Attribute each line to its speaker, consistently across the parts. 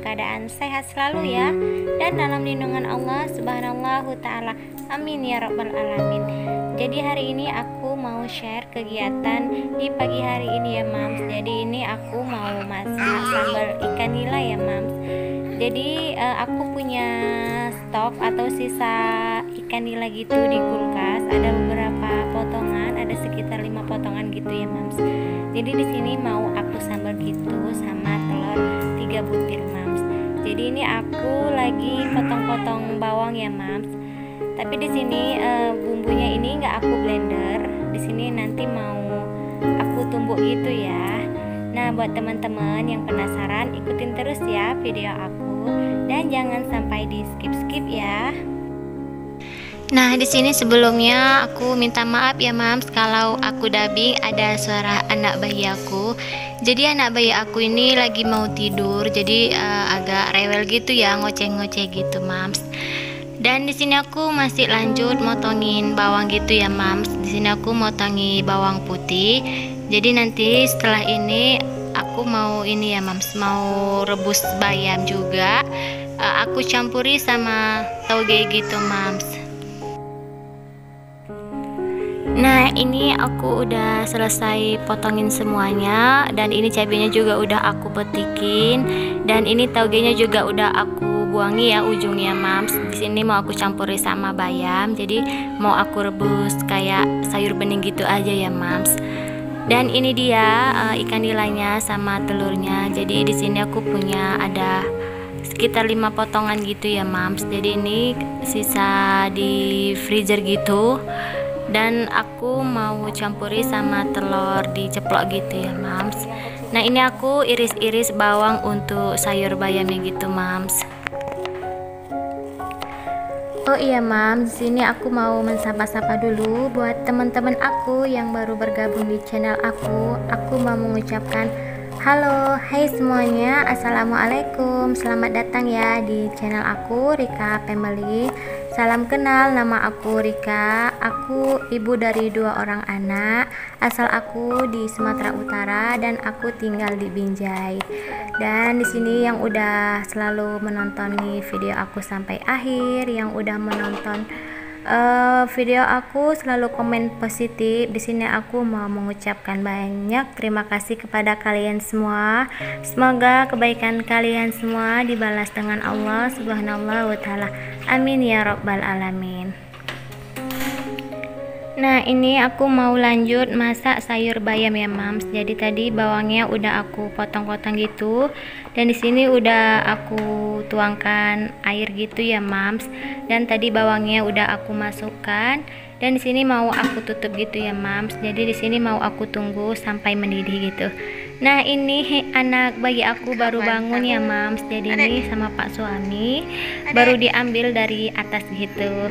Speaker 1: keadaan sehat selalu ya, dan dalam lindungan Allah subhanahu ta'ala. Amin ya rabbal alamin. Jadi hari ini aku mau share kegiatan di pagi hari ini ya Mams. Jadi ini aku mau masak sambal ikan nila ya Mams. Jadi aku punya stok atau sisa ikan nila gitu di kulkas. Ada beberapa potongan, ada sekitar 5 potongan gitu ya Mams. Jadi di sini mau aku sambal gitu sama telur 3 butir Mams. Jadi ini aku lagi potong-potong bawang ya Mams. Tapi di sini bumbunya ini nggak aku blender. Di sini nanti mau aku tumbuk gitu ya. Nah, buat teman-teman yang penasaran, ikutin terus ya video aku dan jangan sampai di skip-skip ya. Nah, di sini sebelumnya aku minta maaf ya Mams kalau aku dubbing ada suara anak bayi aku. Jadi anak bayi aku ini lagi mau tidur, jadi agak rewel gitu ya, ngoceh-ngoceh gitu Mams. Dan di sini aku masih lanjut motongin bawang gitu ya Mams. Di sini aku motongi bawang putih. Jadi nanti setelah ini aku mau ini ya Mams, mau rebus bayam juga. Aku campuri sama tauge gitu Mams. Nah, ini aku udah selesai potongin semuanya, dan ini cabenya juga udah aku petikin, dan ini taugenya juga udah aku buangi ya ujungnya Mams. Di sini mau aku campuri sama bayam, jadi mau aku rebus kayak sayur bening gitu aja ya Mams. Dan ini dia ikan nilainya sama telurnya. Jadi di sini aku punya ada sekitar 5 potongan gitu ya Mams. Jadi ini sisa di freezer gitu. Dan aku mau campuri sama telur diceplok gitu ya Mams. Nah, ini aku iris-iris bawang untuk sayur bayamnya gitu Mams. Oh iya Mams, di sini aku mau mensapa-sapa dulu buat teman-teman aku yang baru bergabung di channel aku. Aku mau mengucapkan halo, hai semuanya, assalamualaikum, selamat datang ya di channel aku, Rika Family. Salam kenal, nama aku Rika. Aku ibu dari 2 orang anak. Asal aku di Sumatera Utara dan aku tinggal di Binjai. Dan di sini yang udah selalu menonton video aku sampai akhir, yang udah menonton video aku selalu komen positif. Di sini aku mau mengucapkan banyak terima kasih kepada kalian semua. Semoga kebaikan kalian semua dibalas dengan Allah Subhanahu wa ta'ala. Amin ya rabbal alamin. Nah, ini aku mau lanjut masak sayur bayam ya Mams. Jadi tadi bawangnya udah aku potong-potong gitu, dan di sini udah aku tuangkan air gitu ya Mams. Dan tadi bawangnya udah aku masukkan, dan di sini mau aku tutup gitu ya Mams. Jadi di sini mau aku tunggu sampai mendidih gitu. Nah, ini anak bayi aku baru bangun ya Mams. Jadi ini sama Pak suami baru diambil dari atas gitu.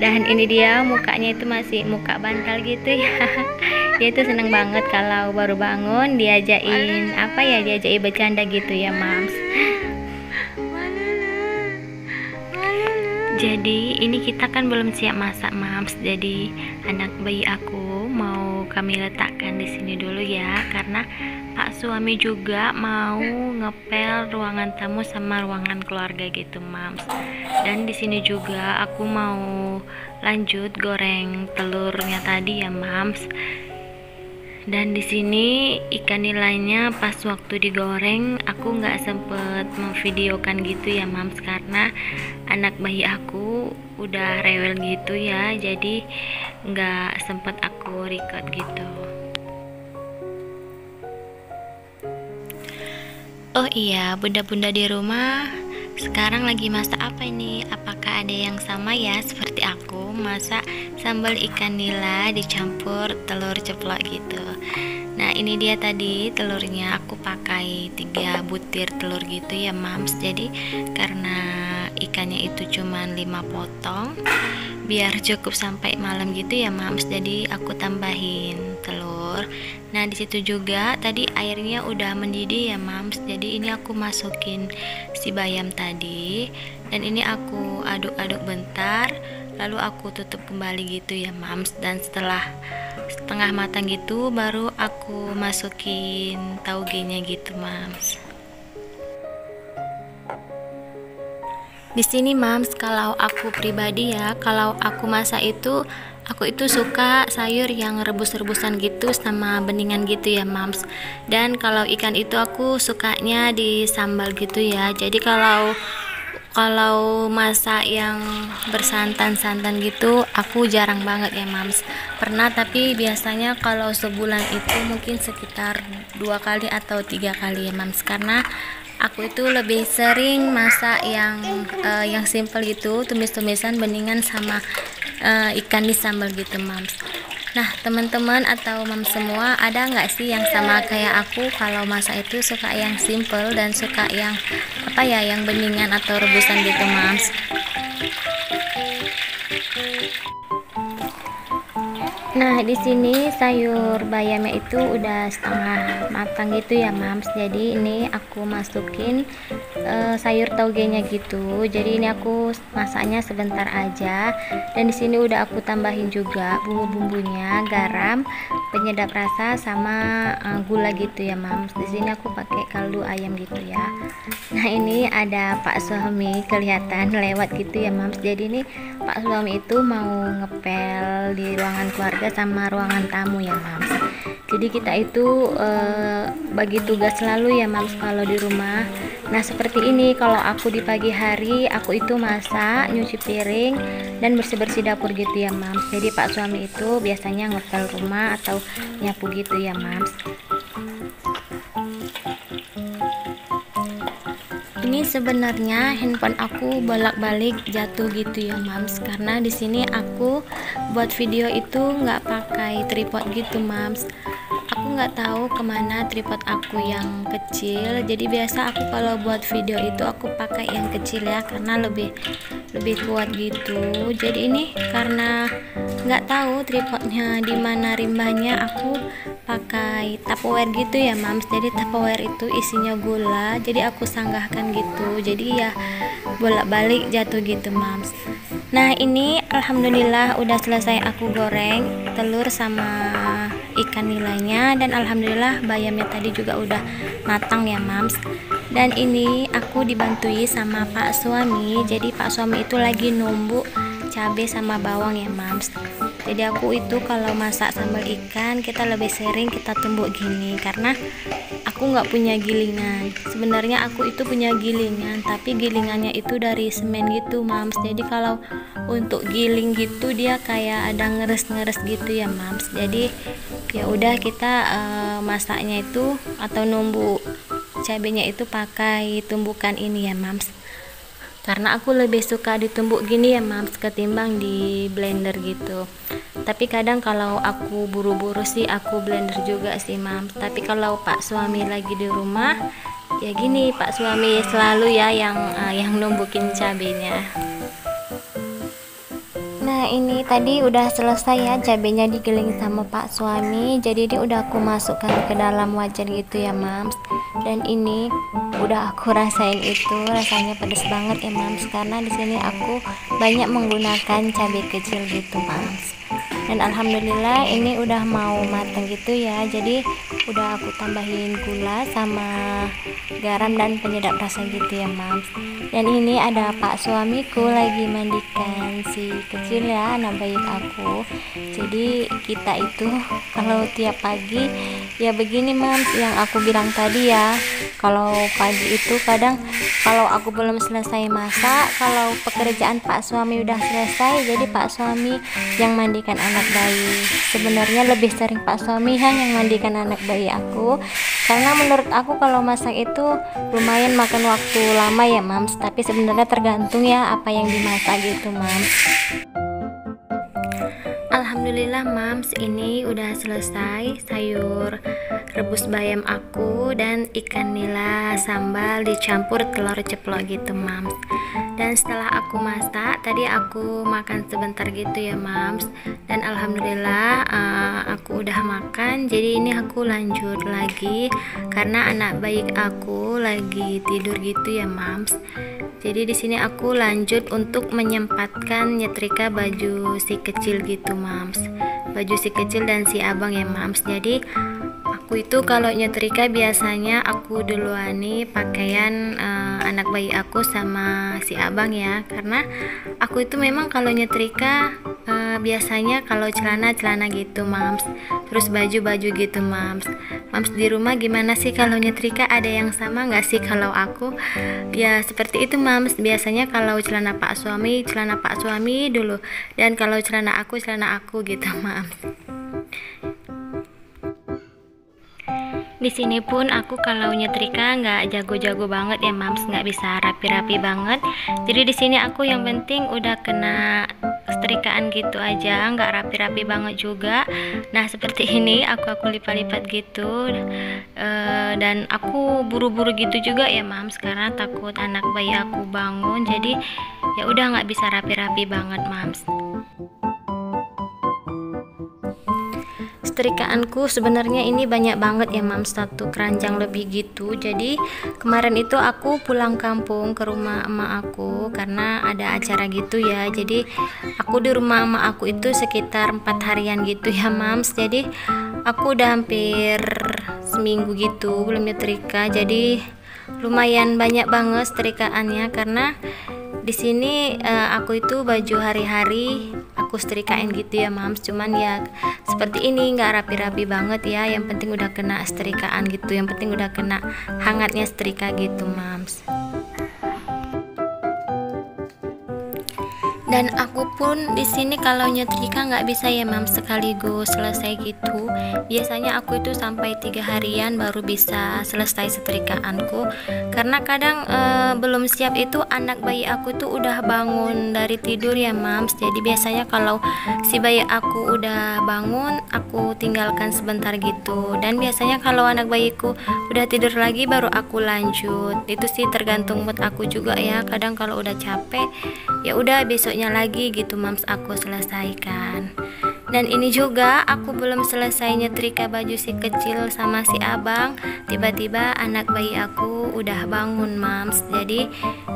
Speaker 1: Dan ini dia mukanya itu masih muka bantal gitu ya. Dia itu seneng banget kalau baru bangun diajain apa ya, diajain bercanda gitu ya Mams. Jadi ini kita kan belum siap masak Mams. Jadi anak bayi aku mau kami letakkan di sini dulu ya, karena Pak suami juga mau ngepel ruangan tamu sama ruangan keluarga gitu Mams. Dan di sini juga aku mau lanjut goreng telurnya tadi ya Mams. Dan di sini ikan nilainya pas waktu digoreng aku nggak sempet memvideokan gitu ya Mams, karena anak bayi aku udah rewel gitu ya, jadi nggak sempet aku record gitu. Oh iya, bunda-bunda di rumah sekarang lagi masak apa ini? Apakah ada yang sama ya seperti aku masak sambal ikan nila dicampur telur ceplok gitu. Nah, ini dia tadi telurnya aku pakai 3 butir telur gitu ya Mams. Jadi karena ikannya itu cuma 5 potong, biar cukup sampai malam gitu ya Mams, jadi aku tambahin telur. Nah, disitu juga tadi airnya udah mendidih ya Mams. Jadi ini aku masukin si bayam tadi, dan ini aku aduk-aduk bentar, lalu aku tutup kembali gitu ya Mams. Dan setelah setengah matang gitu baru aku masukin taugenya gitu Mams. Di sini Mams, kalau aku pribadi ya, kalau aku masak itu aku itu suka sayur yang rebus-rebusan gitu sama beningan gitu ya Mams. Dan kalau ikan itu aku sukanya di sambal gitu ya. Jadi kalau masak yang bersantan-santan gitu aku jarang banget ya Mams. Pernah, tapi biasanya kalau sebulan itu mungkin sekitar 2 kali atau 3 kali ya Mams, karena aku itu lebih sering masak yang simple gitu, tumis-tumisan beningan sama ikan di sambal gitu Mams. Nah teman-teman atau Mams semua, ada nggak sih yang sama kayak aku kalau masak itu suka yang simple dan suka yang yang beningan atau rebusan gitu Mams? Nah, di sini sayur bayamnya itu udah setengah matang gitu ya Mams. Jadi ini aku masukin sayur togenya gitu. Jadi ini aku masaknya sebentar aja. Dan di sini udah aku tambahin juga bumbu-bumbunya, garam, penyedap rasa sama gula gitu ya Mams. Di sini aku pakai kaldu ayam gitu ya. Nah, ini ada Pak suami kelihatan lewat gitu ya Mams. Jadi ini Pak suami itu mau ngepel di ruangan keluarga sama ruangan tamu ya Mams. Jadi kita itu bagi tugas selalu ya Mams kalau di rumah. Nah seperti ini, kalau aku di pagi hari aku itu masak, nyuci piring dan bersih-bersih dapur gitu ya Mams. Jadi Pak suami itu biasanya ngepel rumah atau nyapu gitu ya Mams. Ini sebenarnya handphone aku bolak-balik jatuh gitu ya Mams, karena di sini aku buat video itu nggak pakai tripod gitu Mams. Aku nggak tahu kemana tripod aku yang kecil. Jadi biasa aku kalau buat video itu aku pakai yang kecil ya, karena lebih kuat gitu. Jadi ini karena nggak tahu tripodnya di mana rimbanya, aku pakai Tupperware gitu ya Mams. Jadi Tupperware itu isinya gula, jadi aku sanggahkan gitu. Jadi ya bolak-balik jatuh gitu Mams. Nah ini alhamdulillah udah selesai aku goreng telur sama ikan nilainya, dan alhamdulillah bayamnya tadi juga udah matang ya Mams. Dan ini aku dibantui sama Pak suami. Jadi Pak suami itu lagi numbuk cabai sama bawang ya Mams. Jadi aku itu kalau masak sambal ikan kita lebih sering kita tumbuk gini, karena aku nggak punya gilingan. Sebenarnya aku itu punya gilingan, tapi gilingannya itu dari semen gitu Mams. Jadi kalau untuk giling gitu dia kayak ada ngeres-ngeres gitu ya Mams. Jadi ya udah kita masaknya itu atau numbuk cabenya itu pakai tumbukan ini ya Mams, karena aku lebih suka ditumbuk gini ya Mams ketimbang di blender gitu. Tapi kadang kalau aku buru-buru sih aku blender juga sih Mams. Tapi kalau Pak suami lagi di rumah ya gini, Pak suami selalu ya yang numbukin cabenya. Nah ini tadi udah selesai ya cabenya digiling sama Pak suami. Jadi ini udah aku masukkan ke dalam wajan gitu ya Mams. Dan ini udah aku rasain itu rasanya pedas banget ya Mams, karena di sini aku banyak menggunakan cabai kecil gitu Mams. Dan alhamdulillah ini udah mau matang gitu ya. Jadi udah aku tambahin gula sama garam dan penyedap rasa gitu ya Mams. Dan ini ada Pak suamiku lagi mandikan si kecil ya, anak bayi aku. Jadi kita itu kalau tiap pagi ya begini Mams, yang aku bilang tadi ya, kalau pagi itu kadang kalau aku belum selesai masak, kalau pekerjaan Pak suami udah selesai, jadi Pak suami yang mandikan anak bayi. Sebenarnya lebih sering Pak suami yang mandikan anak bayi aku, karena menurut aku kalau masak itu lumayan makan waktu lama ya Mams. Tapi sebenarnya tergantung ya apa yang dimasak gitu Mams. Alhamdulillah Mams, ini udah selesai sayur rebus bayam aku dan ikan nila sambal dicampur telur ceplok gitu Mams. Dan setelah aku masak tadi aku makan sebentar gitu ya Mams, dan alhamdulillah aku udah makan. Jadi ini aku lanjut lagi karena anak bayi aku lagi tidur gitu ya Mams. Jadi di sini aku lanjut untuk menyempatkan nyetrika baju si kecil gitu Mams, baju si kecil dan si abang ya Mams. Jadi aku itu kalau nyetrika biasanya aku duluani pakaian anak bayi aku sama si abang ya, karena aku itu memang kalau nyetrika biasanya kalau celana gitu mams, terus baju gitu mams. Mams di rumah gimana sih kalau nyetrika, ada yang sama nggak sih? Kalau aku ya seperti itu mams, biasanya kalau celana pak suami dulu, dan kalau celana aku gitu mams. Di sini pun aku kalau nyetrika nggak jago-jago banget ya mams, nggak bisa rapi-rapi banget. Jadi di sini aku yang penting udah kena setrikaan gitu aja, nggak rapi-rapi banget juga. Nah seperti ini aku lipat-lipat gitu. Dan aku buru-buru gitu juga ya mams, karena takut anak bayi aku bangun. Jadi ya udah nggak bisa rapi-rapi banget mams. Setrikaanku sebenarnya ini banyak banget ya mams, 1 keranjang lebih gitu. Jadi kemarin itu aku pulang kampung ke rumah emak aku karena ada acara gitu ya. Jadi aku di rumah emak aku itu sekitar 4 harian gitu ya mams. Jadi aku udah hampir seminggu gitu belum nyetrika. Jadi lumayan banyak banget setrikaannya, karena di sini aku itu baju hari-hari aku setrikain gitu ya mams. Cuman ya seperti ini nggak rapi-rapi banget ya, yang penting udah kena setrikaan gitu, yang penting udah kena hangatnya setrika gitu mams. Dan aku pun di sini kalau nyetrika nggak bisa ya mams sekaligus selesai gitu. Biasanya aku itu sampai 3 harian baru bisa selesai setrikaanku, karena kadang belum siap itu anak bayi aku tuh udah bangun dari tidur ya mams. Jadi biasanya kalau si bayi aku udah bangun, aku tinggalkan sebentar gitu. Dan biasanya kalau anak bayiku udah tidur lagi baru aku lanjut. Itu sih tergantung mood aku juga ya. Kadang kalau udah capek ya udah besoknya lagi gitu mams aku selesaikan. Dan ini juga aku belum selesai nyetrika baju si kecil sama si abang, tiba-tiba anak bayi aku udah bangun mams. Jadi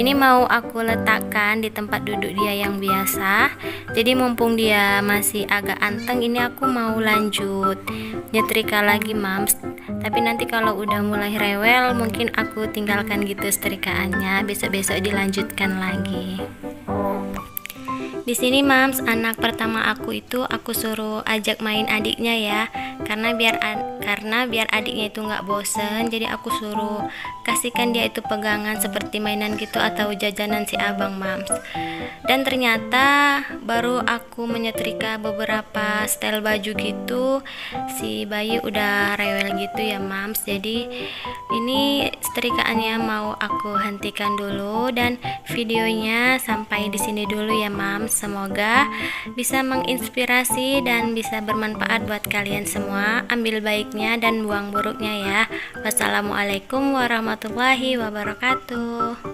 Speaker 1: ini mau aku letakkan di tempat duduk dia yang biasa. Jadi mumpung dia masih agak anteng, ini aku mau lanjut nyetrika lagi mams. Tapi nanti kalau udah mulai rewel mungkin aku tinggalkan gitu setrikaannya, besok-besok dilanjutkan lagi. Di sini mams, anak pertama aku itu aku suruh ajak main adiknya ya, karena biar adiknya itu nggak bosen. Jadi aku suruh kasihkan dia itu pegangan seperti mainan gitu atau jajanan si abang mams. Dan ternyata baru aku menyetrika beberapa style baju gitu, si bayi udah rewel gitu ya mams. Jadi ini setrikaannya mau aku hentikan dulu, dan videonya sampai di sini dulu ya mams. Semoga bisa menginspirasi dan bisa bermanfaat buat kalian semua. Ambil baiknya dan buang buruknya ya. Wassalamualaikum warahmatullahi wabarakatuh.